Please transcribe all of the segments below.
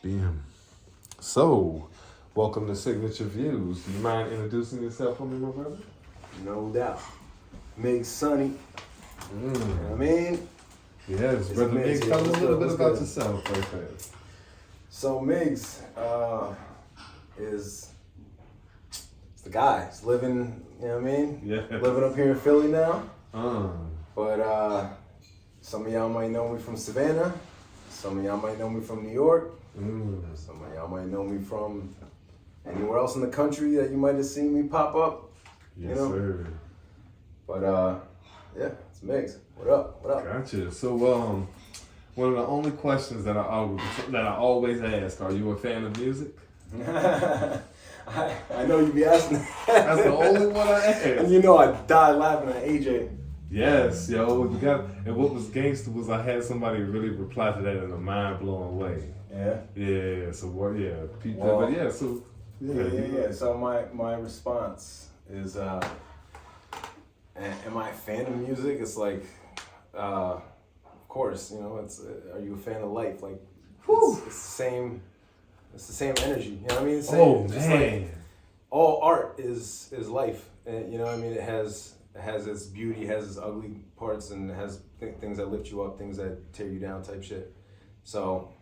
Damn. So, welcome to Signature Views. Do you mind introducing yourself for me, my brother? No doubt. Miggs Sonny. You know what I mean? Yes, brother Miggs. Tell us a little bit about yourself right there. So Miggs is the guy. He's living, you know what I mean? Yeah. Living up here in Philly now. But Some of y'all might know me from Savannah. Some of y'all might know me from New York. Some of y'all might know me from anywhere else in the country that you might have seen me pop up. Yes, sir. But yeah, it's Miggs. What up? What up? Gotcha. So, one of the only questions that I always ask: are you a fan of music? I know you be asking that. That's the only one I ask. And you know I died laughing at AJ. Yes, yo, you got. And what was gangster was I had somebody really reply to that in a mind blowing way. Yeah. Yeah. So what? Yeah. People. Well, but yeah. So. Yeah. So my response is, am I a fan of music? It's like, of course, you know. It's are you a fan of life? Like, it's the same. It's the same energy. You know what I mean? Oh just man. like, all art is life, and you know what I mean. It has its beauty, has its ugly parts, and it has things that lift you up, things that tear you down, type shit. So,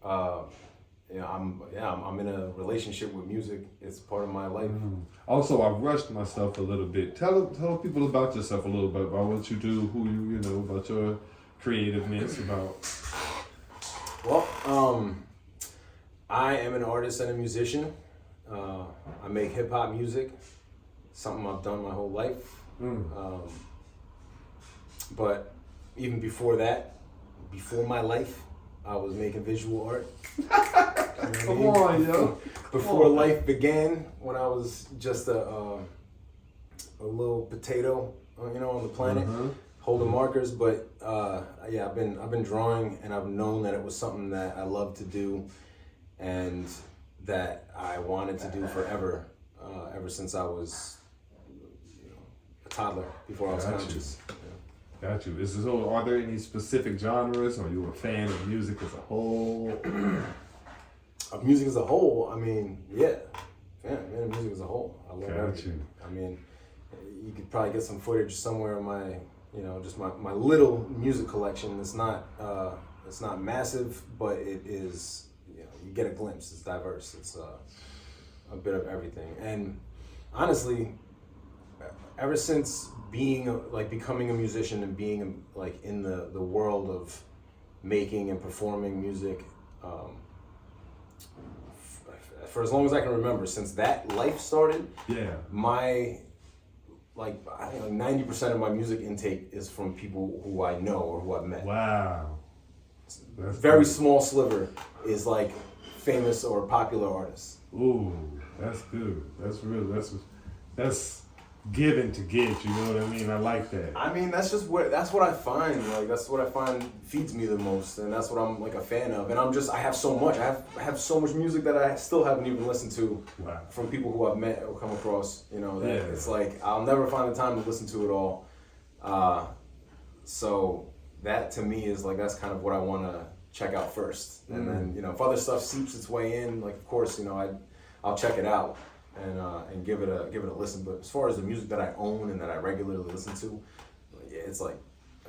you know, I'm in a relationship with music. It's part of my life. Also, I rushed myself a little bit. Tell people about yourself a little bit, about what you do, who you know, about your creativeness, about. Well, I am an artist and a musician. I make hip hop music, something I've done my whole life. But even before that, before my life, I was making visual art. Come on, yo. Before life began, when I was just a little potato, you know, on the planet, holding markers. But yeah, I've been drawing, and I've known that it was something that I love to do, and that I wanted to do forever, ever since I was a toddler, before I was conscious. Got you. Are there any specific genres? Are you a fan of music as a whole? Of music as a whole, I mean, yeah, fan of music as a whole. I love everything. I mean, you could probably get some footage somewhere in my, you know, just my little music collection. It's not massive, but it is. You know, you get a glimpse. It's diverse. It's a bit of everything. And honestly, ever since becoming a musician and being like in the world of making and performing music, for as long as I can remember, since that life started, my I think 90% of my music intake is from people who I know or who I've met. Wow. That's very small sliver is like famous or popular artists. Ooh, that's good. That's real. That's given to get. You know what I mean? I like that. I mean, that's what I find. Like that's what I find feeds me the most, and that's what I'm like a fan of. And I have so much. I have so much music that I still haven't even listened to from people who I've met or come across. You know, that it's like I'll never find the time to listen to it all. So that to me is like that's kind of what I want to check out first, and then you know if other stuff seeps its way in, like of course you know I'll check it out and give it a listen. But as far as the music that I own and that I regularly listen to, yeah, it's like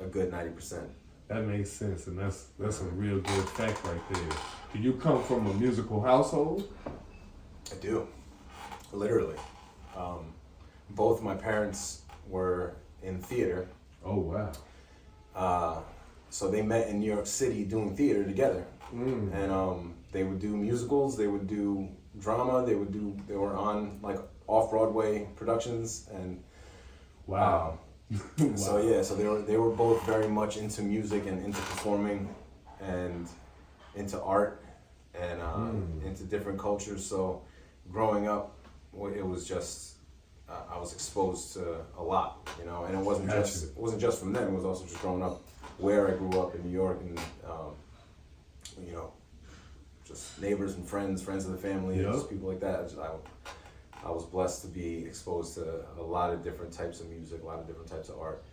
a good 90%. That makes sense, and that's a real good fact right there. Do you come from a musical household? I do, literally. Both my parents were in theater. Oh wow. So they met in New York City doing theater together, and they would do musicals, they would do drama, they were on like off-Broadway productions, and wow. So yeah, so they were both very much into music and into performing and into art and into different cultures. So growing up, it was just I was exposed to a lot, you know, and it wasn't just from them. It was also just growing up where I grew up in New York, and you know, just neighbors and friends of the family, just people like that. I was blessed to be exposed to a lot of different types of music, a lot of different types of art.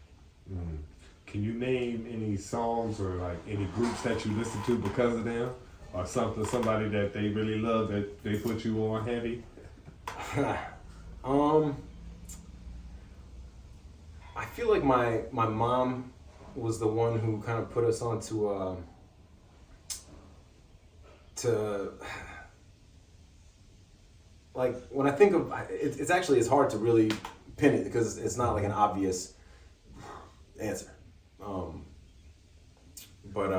Can you name any songs or like any groups that you listen to because of them? or something, somebody that they really love that they put you on heavy? I feel like my mom was the one who kind of put us on to like when I think of it's actually it's hard to really pin it because it's not like an obvious answer. But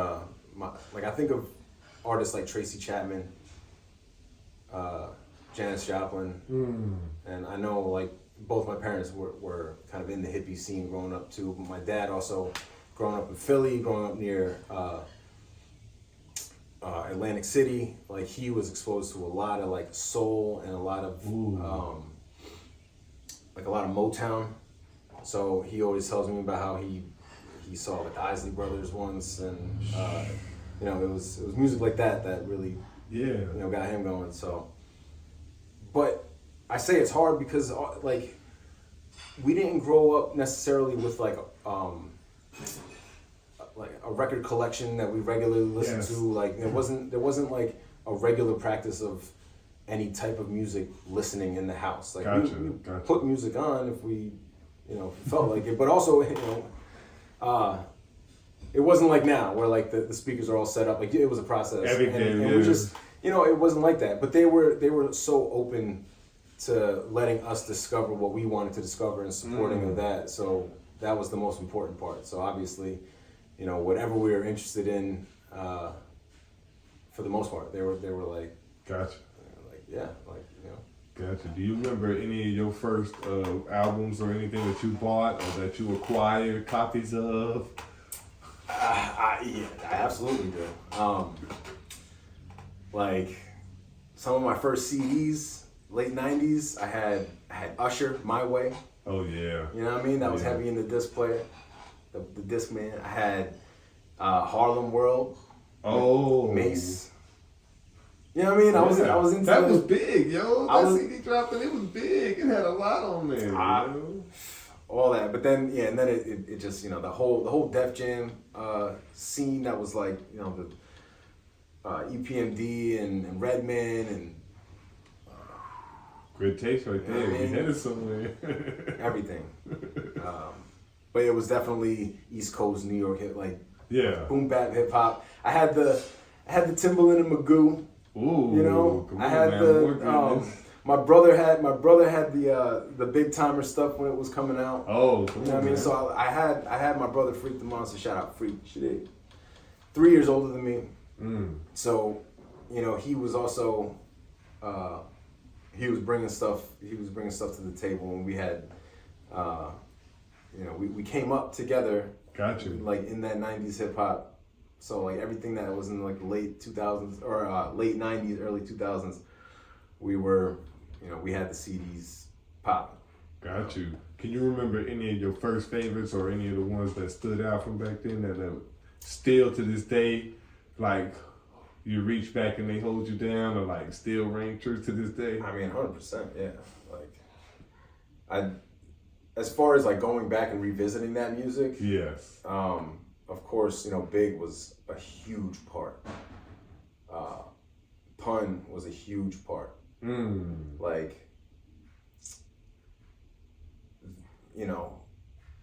like I think of artists like Tracy Chapman, Janis Joplin, and I know like both my parents were kind of in the hippie scene growing up too. But my dad also growing up in Philly, growing up near Atlantic City, like he was exposed to a lot of like soul and a lot of like a lot of Motown. So he always tells me about how he saw like the Isley Brothers once, and you know it was music like that really got him going. So, but I say it's hard because like we didn't grow up necessarily with like a record collection that we regularly listened to. Like there wasn't like a regular practice of any type of music listening in the house. Like we put music on if we felt like it, but also it wasn't like now where like the speakers are all set up. Like it was a process. And we just it wasn't like that. But they were so open to letting us discover what we wanted to discover and supporting of that. So that was the most important part. So obviously, whatever we were interested in, for the most part, they were like, gotcha. Gotcha. Do you remember any of your first albums or anything that you bought or that you acquired copies of? Yeah, I absolutely do. Like some of my first CDs, late '90s, I had Usher, My Way. Oh yeah. You know what I mean? That was heavy in the disc player, the disc man. I had Harlem World. Oh. Mace. You know what I mean? I was into that. Was big, yo. That CD dropped and it was big. It had a lot on there. All that, but then and then it just the whole Def Jam scene that was like the EPMD and Redman and great taste right there. We headed somewhere. Everything, but it was definitely East Coast New York hip, like boom bap hip hop. I had the Timbaland and Magoo. Ooh, I had my brother had the big timer stuff when it was coming out. Oh, you know what I mean? So I had my brother Freak the Monster. Shout out Freak. Shit, 3 years older than me. So he was also he was bringing stuff to the table, and we had we came up together. Gotcha. Like in that '90s hip hop. So like everything that was in like late 2000s or late '90s, early 2000s, we were, we had the CDs popping. Got you. Can you remember any of your first favorites or any of the ones that stood out from back then that still to this day, like you reach back and they hold you down, or like still ring true to this day? I mean, 100%, yeah. Like, as far as like going back and revisiting that music, yes. Of course, Big was a huge part. Pun was a huge part. Like,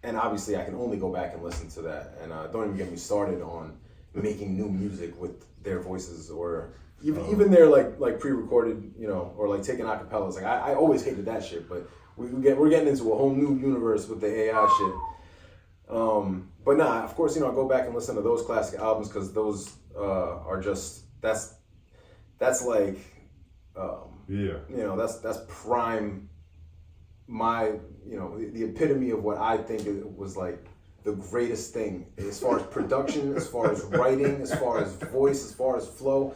and obviously I can only go back and listen to that. And don't even get me started on making new music with their voices or even their like pre-recorded, or like taking acapellas. Like I always hated that shit, but we're getting into a whole new universe with the AI shit. But nah, of course, I go back and listen to those classic albums because those are just that's like that's prime my the epitome of what I think it was like the greatest thing as far as production, as far as writing, as far as voice, as far as flow.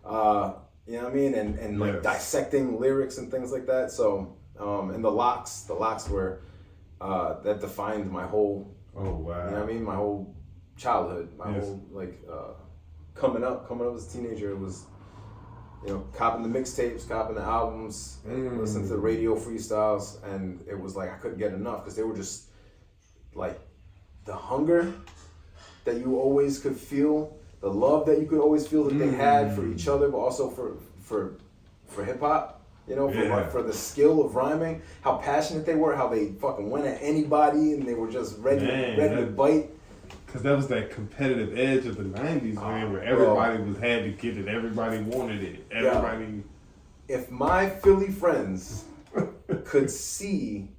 You know what I mean? And like dissecting lyrics and things like that. So and the locks were that defined my whole. Oh wow! You know what I mean? My whole childhood, my whole like coming up as a teenager. It was copping the mixtapes, copping the albums, listening to the radio freestyles, and it was like I couldn't get enough because they were just like the hunger that you always could feel the love that you could always feel that they had for each other, but also for hip hop. You know, for the skill of rhyming, how passionate they were, how they fucking went at anybody, and they were just ready to bite. Because that was that competitive edge of the 90s, man, where everybody had to get it. Everybody wanted it. Everybody. If my Philly friends could see,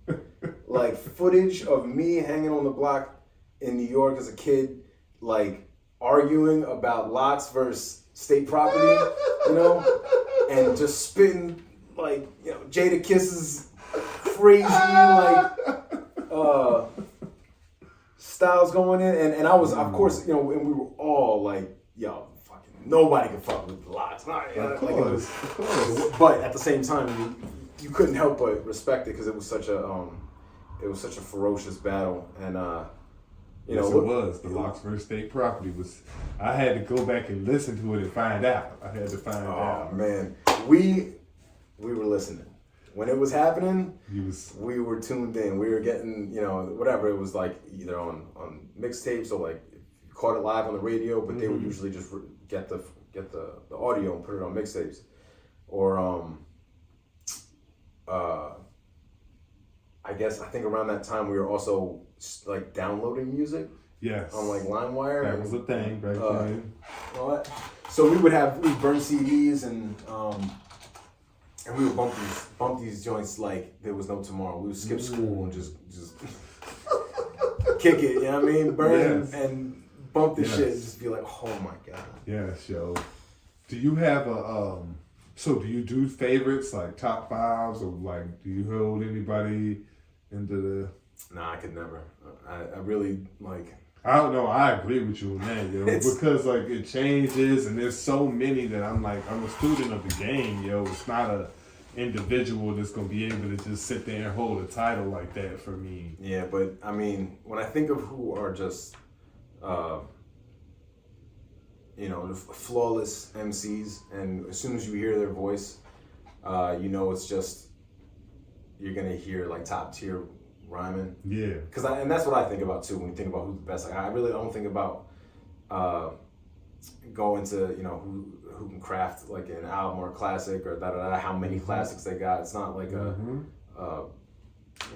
like, footage of me hanging on the block in New York as a kid, like, arguing about lots versus state property, you know, and just spitting, like, you know, Jada Kiss's crazy, like, styles going in, and I was, of course, you know, and we were all like, yo, fucking nobody can fuck with lots. Of course. But at the same time, you couldn't help but respect it because it was such a ferocious battle, and you know, it was. The Locks versus State Property was. I had to go back and listen to it and find out. I had to find out. Oh man, we were listening. When it was happening, we were tuned in. We were getting, you know, whatever. It was like either on mixtapes or like you caught it live on the radio, but they would usually just get the audio and put it on mixtapes. Or I think around that time we were also like downloading music. Yes. On like LimeWire. That was a thing back then. All that. So we'd burn CDs and we would bump these joints like there was no tomorrow. We would skip school and just kick it, you know what I mean? Burn and bump this shit and just be like, oh my God. Yes, yo. Do you have do you do favorites, like top fives, or like do you hold anybody into the... Nah, I could never. I really, like... I don't know, I agree with you on that, yo. Because like it changes and there's so many that I'm a student of the game, yo. It's not a individual that's gonna be able to just sit there and hold a title like that for me. Yeah, but I mean, when I think of who are just you know, the flawless MCs, and as soon as you hear their voice, you know it's just, you're gonna hear like top tier rhyming. Yeah. And that's what I think about too when you think about who's the best. Like, I really don't think about going to, you know, who can craft like an album or a classic or how many classics they got. It's not like you know,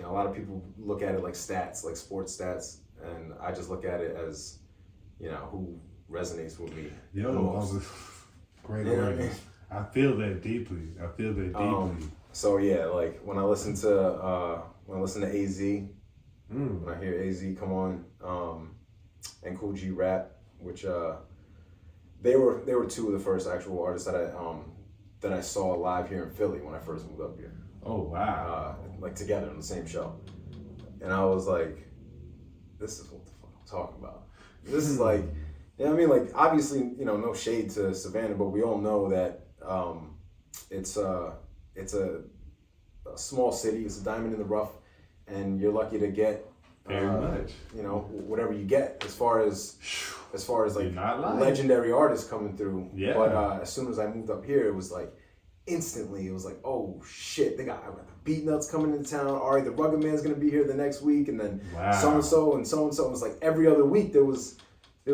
a lot of people look at it like stats, like sports stats, and I just look at it as, you know, who resonates with me. Yo, great word. I feel that deeply. So yeah, like when I listen to AZ, when I hear AZ come on, and Kool G Rap, which they were two of the first actual artists that I saw live here in Philly when I first moved up here. Oh wow! Like together on the same show, and I was like, this is what the fuck I'm talking about. This is like, you know what I mean? Like, obviously, you know, no shade to Savannah, but we all know that it's a small city. It's a diamond in the rough, and you're lucky to get very much, you know, whatever you get as far as like legendary artists coming through. Yeah. But as soon as I moved up here, it was like instantly, it was like, oh shit, I got the Beat Nuts coming into town. Ari the Rugged Man's gonna be here the next week, and then so and so and so and so. It was like every other week there was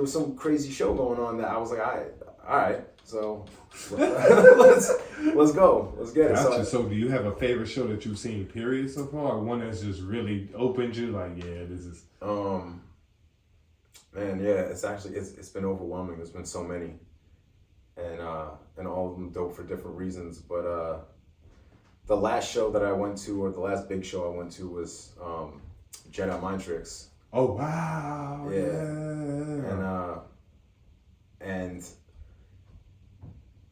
some crazy show going on that I was like, all right, so let's go, let's get it. Gotcha. So do you have a favorite show that you've seen, period, so far, or one that's just really opened you? Like, yeah, this is. Man, yeah, it's been overwhelming. There's been so many, and all of them dope for different reasons. But the last show that I went to, or the last big show I went to, was Jedi Mind Tricks. Oh wow! Yeah. And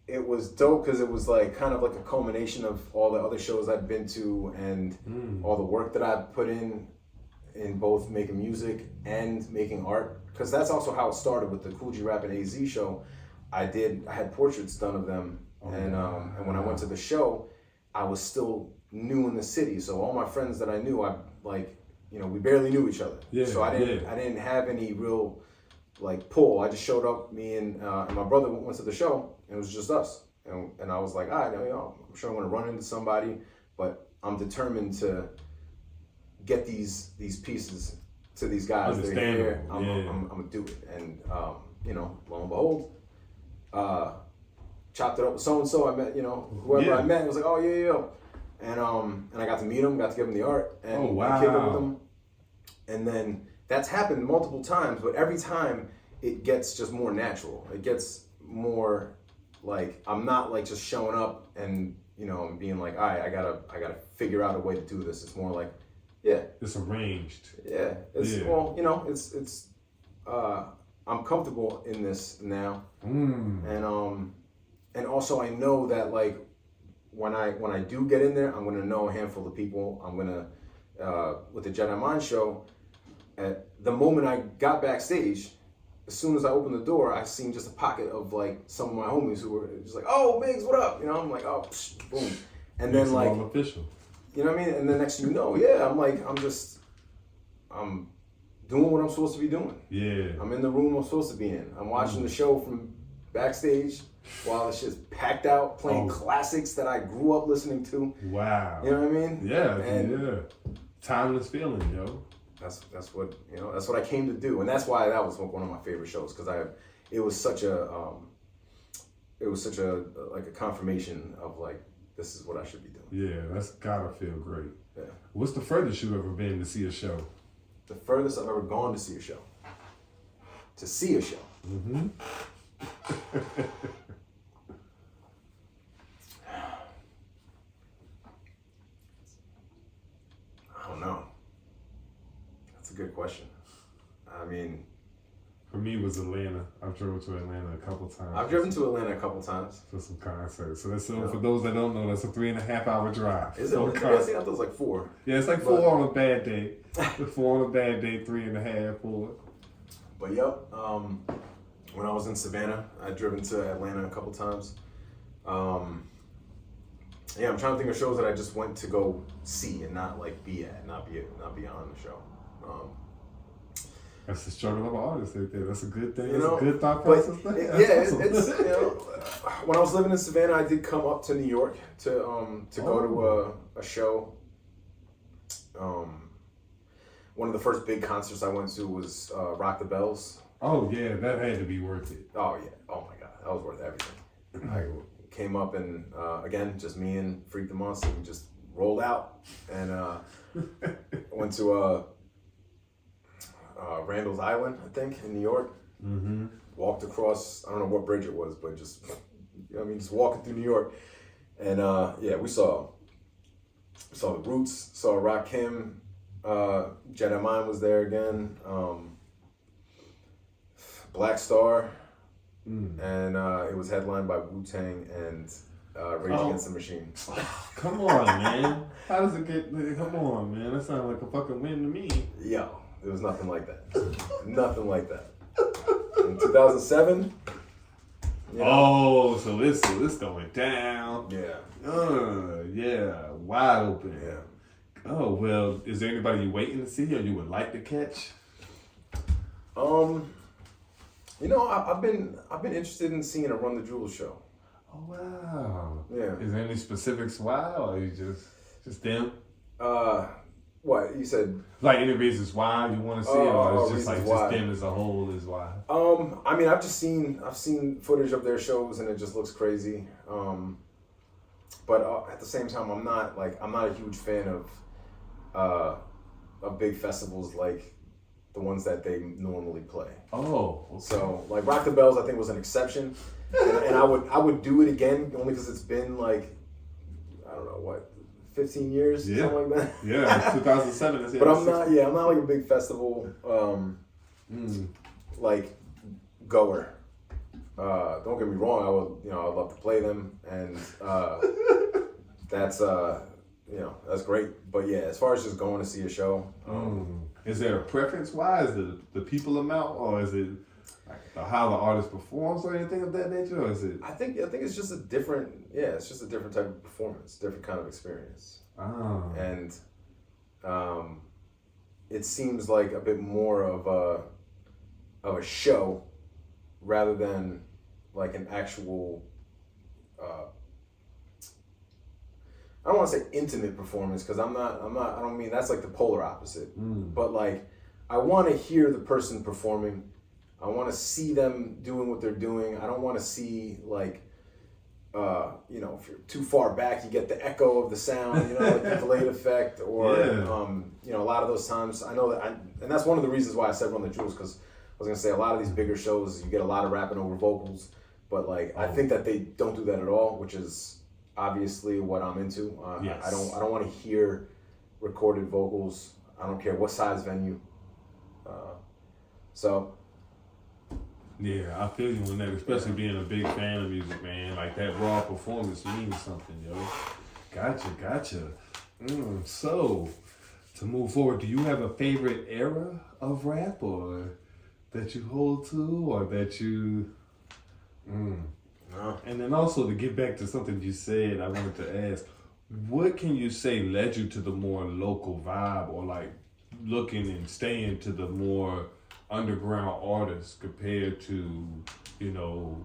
it was dope because it was like kind of like a culmination of all the other shows I'd been to and all the work that I put in both making music and making art. Because that's also how it started with the Kool G Rap and AZ show. I had portraits done of them, and when I went to the show, I was still new in the city, so all my friends that I knew, we barely knew each other. Yeah, so I didn't have any real like pull. I just showed up. Me and my brother went to the show, and it was just us. And I was like, I'm sure I'm gonna run into somebody, but I'm determined to get these pieces to these guys. They're here. I'm gonna do it. And lo and behold, chopped it up with so and so. I met, whoever I met, was like, oh yeah. And I got to meet him, got to give him the art, and kick it with him. And then that's happened multiple times, but every time it gets just more natural. It gets more like I'm not like just showing up and and being like, all right, I gotta figure out a way to do this. It's more like, yeah, it's arranged. Yeah, well, it's I'm comfortable in this now, and also I know that like when I do get in there, I'm gonna know a handful of people. I'm gonna with the Jedi Mind show. At the moment I got backstage, as soon as I opened the door, I seen just a pocket of like some of my homies who were just like, "Oh, Miggs, what up?" I'm like, "Oh, psh, boom," and then like, all official. You know what I mean? And then next thing you know, yeah, I'm doing what I'm supposed to be doing. Yeah. I'm in the room I'm supposed to be in. I'm watching the show from backstage while it's just packed out, playing classics that I grew up listening to. Wow. You know what I mean? Yeah. Timeless feeling, yo. That's what that's what I came to do, and that's why that was one of my favorite shows because it was such a like a confirmation of like this is what I should be doing. Yeah, that's gotta feel great. Yeah. What's the furthest you've ever been to see a show? The furthest I've ever gone to see a show. To see a show. Mm-hmm. I don't know. That's a good question. I mean, for me, it was Atlanta. I've driven to Atlanta a couple times. I've driven to Atlanta a couple times. For some concerts. So that's for those that don't know, that's a 3.5 hour drive. Is it? I think it was like 4. Yeah, it's like 4 on a bad day. 4 on a bad day, 3.5, 4. But yep, when I was in Savannah, I'd driven to Atlanta a couple times. Yeah, I'm trying to think of shows that I just went to go see and not like be at, not be on the show. That's the struggle of an artist right there. That's a good thing. That's a good thought process. It's when I was living in Savannah, I did come up to New York to go to a show. One of the first big concerts I went to was Rock the Bells. Oh yeah, that had to be worth it. Oh yeah. Oh my God, that was worth everything. I came up and again, just me and Freak the Monster, we just rolled out and went to Randall's Island, I think, in New York. Mm-hmm. Walked across, I don't know what bridge it was, but just, just walking through New York. And we saw the Roots, saw Rakim, Jedi Mind was there again, Black Star, and it was headlined by Wu-Tang and Rage Against the Machine. Come on, man. How does it get, come on, man. That sounds like a fucking win to me. Yo. There was nothing like that. Nothing like that. In 2007. Oh, so this going down. Yeah. Yeah. Wide open. Yeah. Oh well, is there anybody you waiting to see or you would like to catch? I've been interested in seeing a Run the Jewels show. Oh wow. Yeah. Is there any specifics why, or you just them? What you said? Like any reasons why you want to see it, or it's just like just them as a whole is why? I mean, I've seen footage of their shows and it just looks crazy. But at the same time, I'm not a huge fan of big festivals like the ones that they normally play. Oh, okay. So like Rock the Bells, I think was an exception, and I would do it again only because it's been like I don't know what. 15 years, something like that. Yeah, 2007. But I'm not like a big festival, like goer. Don't get me wrong, I'd love to play them, and that's that's great. But yeah, as far as just going to see a show, is there a preference? Why is it the people amount, or is it like how the artist performs, or anything of that nature, or is it? I think it's just a different type of performance, different kind of experience. Oh. And it seems like a bit more of a show rather than like an actual I don't want to say intimate performance because I don't mean that's like the polar opposite. But like I want to hear the person performing I want to see them doing what they're doing. I don't want to see like, you know, if you're too far back, you get the echo of the sound, you know, like the delayed effect, or you know, a lot of those times I know that, and that's one of the reasons why I said Run the Jewels, because I was gonna say a lot of these bigger shows, you get a lot of rapping over vocals, but like I think that they don't do that at all, which is obviously what I'm into. Yes. I don't want to hear recorded vocals. I don't care what size venue. So. Yeah, I feel you on that, especially being a big fan of music, man. Like that raw performance means something, yo. Gotcha. So, to move forward, do you have a favorite era of rap, or that you hold to, or that you? No. And then also to get back to something you said, I wanted to ask, what can you say led you to the more local vibe, or like looking and staying to the more underground artists compared to, you know,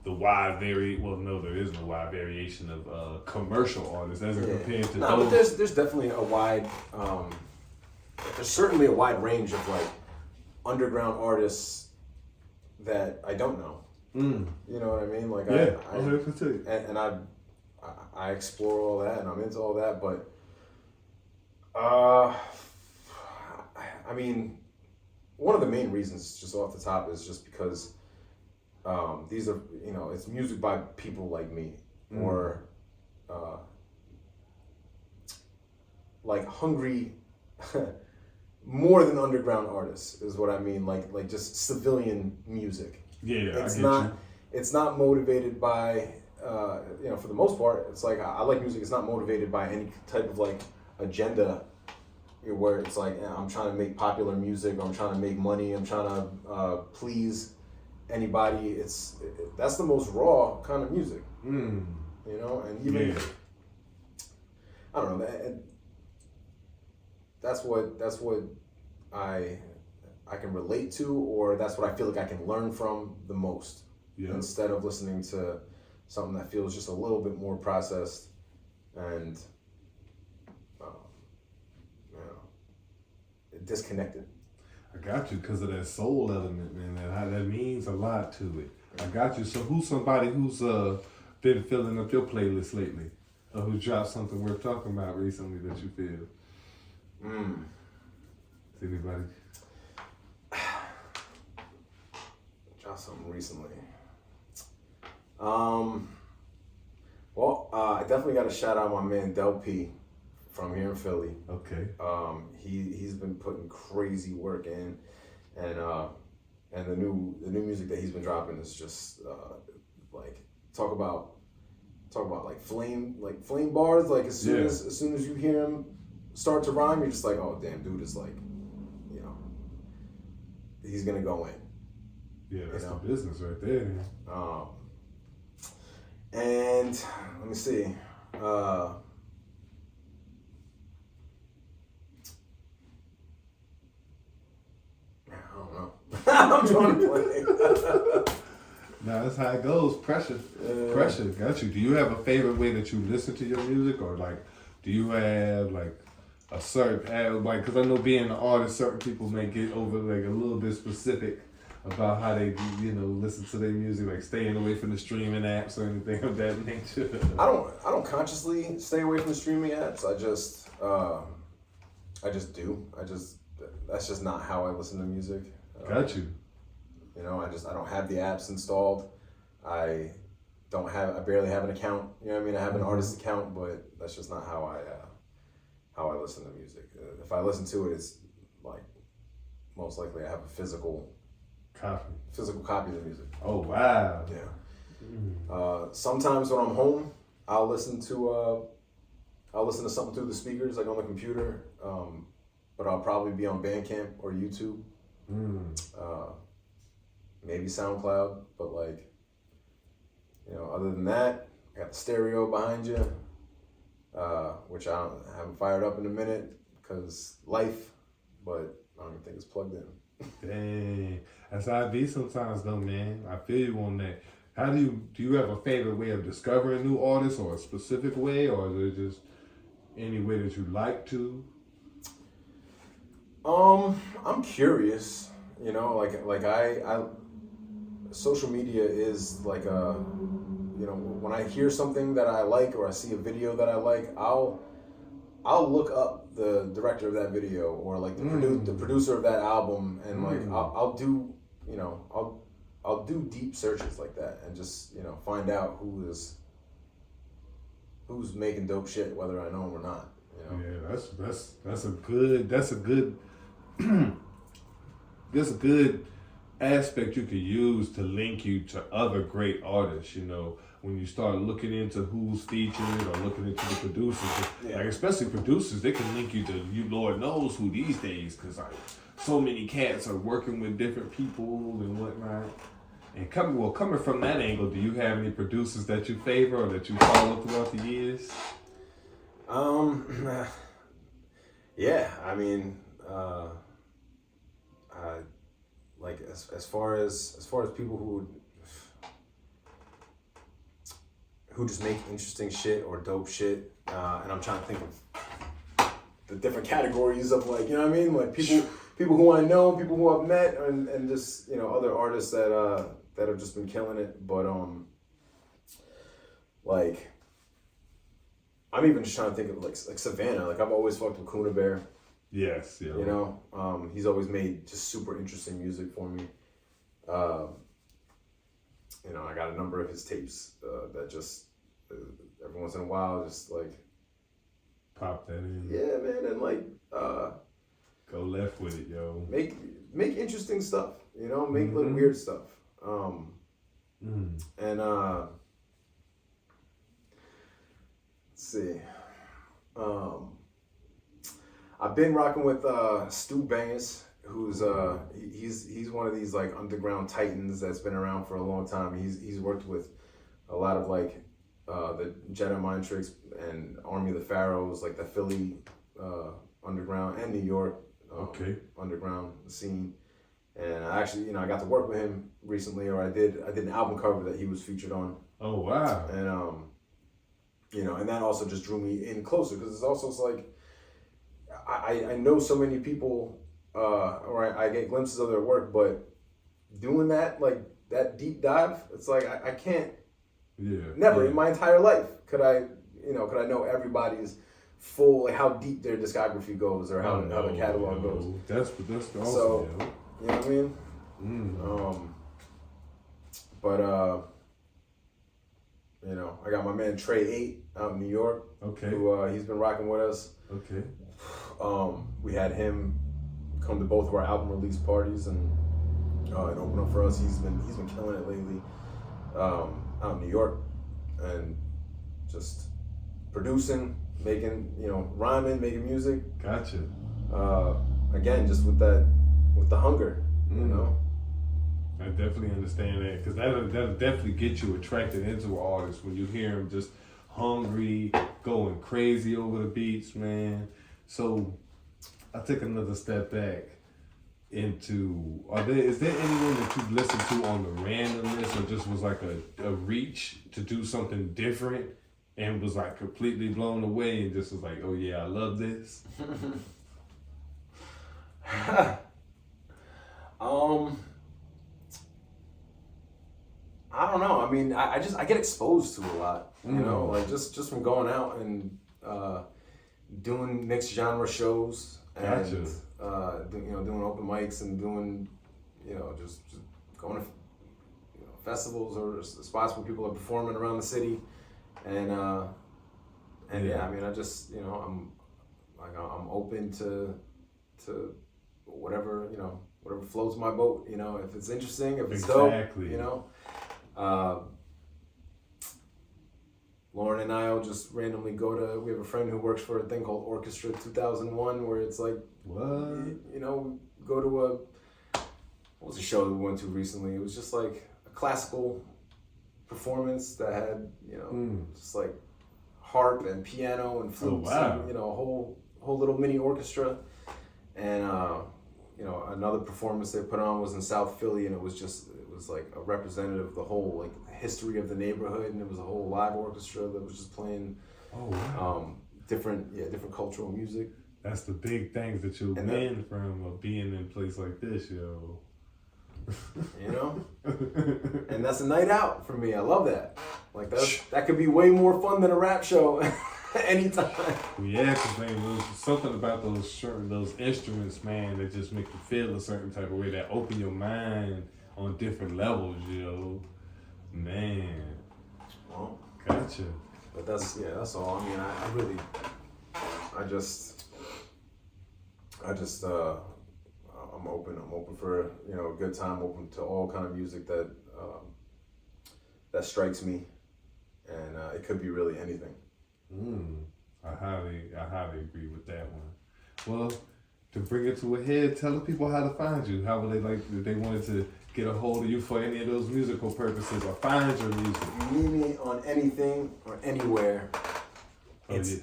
the wide there is no wide variation of commercial artists as compared to no, those. but there's definitely a wide, there's certainly a wide range of like underground artists that I don't know. You know what I mean? Like I explore all that and I'm into all that, but I mean, one of the main reasons, just off the top, is just because these are, you know, it's music by people like me, or like hungry, more than underground artists is what I mean. Like just civilian music. Yeah, It's not motivated by, you know, for the most part, it's like I like music. It's not motivated by any type of like agenda, where it's like, I'm trying to make popular music, or I'm trying to make money, I'm trying to please anybody. That's the most raw kind of music, you know. And even I don't know, that's what I can relate to, or that's what I feel like I can learn from the most. Instead of listening to something that feels just a little bit more processed and disconnected. I got you, because of that soul element, man. That means a lot to it. I got you. So who's somebody who's been filling up your playlist lately, or who dropped something worth talking about recently that you feel? Is anybody? Dropped something recently. Well, I definitely got to shout out my man Del P from here in Philly. Okay. He's been putting crazy work in, and the new music that he's been dropping is just like talk about like flame bars. Like as soon as you hear him start to rhyme, you're just like, oh damn, dude is like, you know, he's gonna go in. Yeah, that's the business right there. And let me see. I don't know. I'm trying to play. Nah, that's how it goes. Pressure. Got you. Do you have a favorite way that you listen to your music, or like, do you have like a certain like? Because I know being an artist, certain people may get over like a little bit specific about how they, you know, listen to their music, like staying away from the streaming apps or anything of that nature. I don't consciously stay away from the streaming apps. I just do. That's just not how I listen to music. Got you. You know, I don't have the apps installed. I barely have an account. You know what I mean? I have an artist account, but that's just not how I listen to music. If I listen to it, it's like most likely I have a physical copy of the music. Oh wow. Yeah. Sometimes when I'm home, I'll listen to something through the speakers, like on the computer. But I'll probably be on Bandcamp or YouTube. Maybe SoundCloud, but like, you know, other than that, I got the stereo behind you, which I haven't fired up in a minute because life, but I don't even think it's plugged in. Dang, that's how it be sometimes though, man. I feel you on that. How do you have a favorite way of discovering new artists, or a specific way, or is it just any way that you like to? I'm curious, You know, like I social media is like a, you know, when I hear something that I like or I see a video that I like, I'll look up the director of that video or like the producer of that album, and like I'll do, you know, I'll do deep searches like that and just, you know, find out who's making dope shit, whether I know them or not. You know? Yeah, that's a good that's a good aspect you could use to link you to other great artists. You know, when you start looking into who's featured or looking into the producers, like especially producers, they can link you to Lord knows who these days, because like so many cats are working with different people and whatnot. And coming from that angle, do you have any producers that you favor or that you follow throughout the years? Yeah, I mean, like as far as people who just make interesting shit or dope shit, and I'm trying to think of the different categories of, like, you know what I mean, like people who I know, people who I've met, and just, you know, other artists that have just been killing it. But like, I'm even just trying to think of like Savannah. Like, I've always fucked with Kuna Bear. Yes, yeah. You know, he's always made just super interesting music for me. You know, I got a number of his tapes that just every once in a while just like pop that in. Yeah, man, and like go left with it, yo. Make interesting stuff. You know, make little weird stuff. And let's see. I've been rocking with Stu Bangas, who's he's one of these like underground titans that's been around for a long time. He's worked with a lot of like the Jedi Mind Tricks and Army of the Pharaohs, like the Philly underground and New York underground scene. And I actually, you know, I got to work with him recently, or I did an album cover that he was featured on. Oh wow! And you know, and that also just drew me in closer, because it's also like I know so many people, or I get glimpses of their work, but doing that, like that deep dive, it's like I can't. Yeah. Never in my entire life could I know everybody's full, like how deep their discography goes or how the catalog goes. That's awesome. So, you know what I mean? But you know, I got my man Trey 8 out in New York. Okay. Who he's been rocking with us. Okay. We had him come to both of our album release parties and open up for us. He's been killing it lately. Out in New York, and just producing, making, you know, rhyming, making music. Gotcha. Again, just with the hunger, you know. I definitely understand that, because that'll definitely get you attracted into an artist when you hear him just hungry, going crazy over the beats, man. So I took another step back into, is there anyone that you've listened to on the randomness, or just was like a reach to do something different and was like completely blown away and just was like, oh yeah, I love this? I don't know. I mean, I get exposed to a lot, you know, like just from going out and doing mixed genre shows and doing open mics and doing, you know, just going to, you know, festivals or spots where people are performing around the city, and yeah, I mean, I just, you know, I'm open to whatever, you know, whatever floats my boat, you know, if it's interesting, if it's dope, you know. Lauren and I will just randomly we have a friend who works for a thing called Orchestra 2001, where it's like, what? You know, go to what was the show that we went to recently? It was just like a classical performance that had, you know, just like harp and piano and flutes, and, you know, a whole little mini orchestra. And, you know, another performance they put on was in South Philly, and it was like a representative of the whole, like, history of the neighborhood, and it was a whole live orchestra that was just playing different cultural music. That's the big things that you win from being in a place like this, yo. You know? And that's a night out for me. I love that. Like that could be way more fun than a rap show anytime. Yeah, because man, there's something about those instruments, man, that just make you feel a certain type of way, that open your mind on different levels, yo. Man. Well, gotcha. But that's all. I mean, I'm open for, you know, a good time, open to all kind of music that strikes me, and it could be really anything. I highly agree with that one. Well, to bring it to a head, tell the people how to find you. How would they like if they wanted to get a hold of you for any of those musical purposes or find your music? You need me on anything or anywhere. Oh, yes.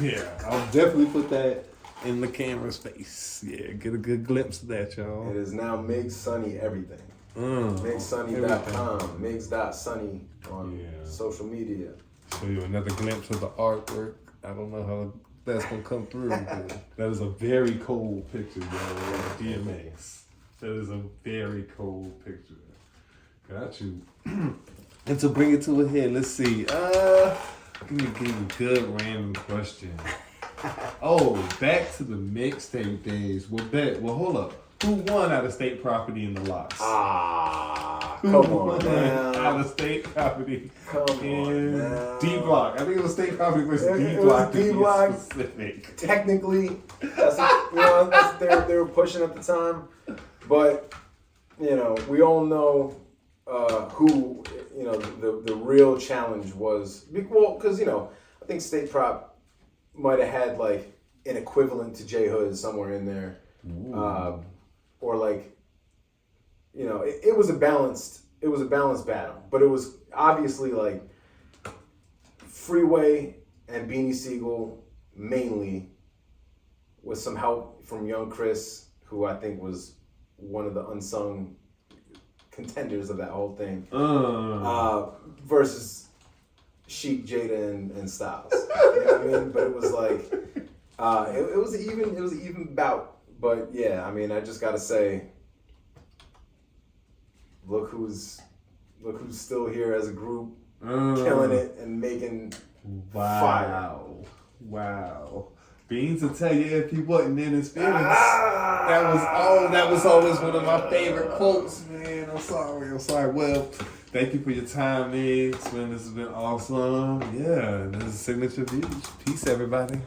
Yeah, I'll definitely put that in the camera's face. Yeah, get a good glimpse of that, y'all. It is now Miggs Sunny everything. MiggsSunny.com, Miggs.Sunny on social media. Show you another glimpse of the artwork. I don't know how that's gonna come through, but that is a very cold picture, yo. DMX. That is a very cold picture. Got you. And to bring it to a head, let's see. Give me a good random question. Oh, back to the mixtape days. Well, hold up. Who won out of state property in the lots? Come on now. Out of state property in D Block. I think it was state property versus D Block. D Block. Specific. Technically, that's they were pushing at the time, but you know, we all know who, you know, the real challenge was. Well, because you know, I think state prop might have had like an equivalent to J Hood somewhere in there. Or like, you know, it was a balanced battle, but it was obviously like Freeway and Beanie Siegel mainly, with some help from Young Chris, who I think was one of the unsung contenders of that whole thing, versus Chic, Jada, and Styles. You know what I mean? But it was like it was an even bout. But yeah, I mean, I just gotta say, look who's still here as a group, killing it and making fire. Wow. Beans will tell you if he wasn't in his feelings. That was always one of my favorite quotes, man. I'm sorry. Well, thank you for your time, Miggs. Man, this has been awesome. Yeah, this is Signature Views. Peace, everybody.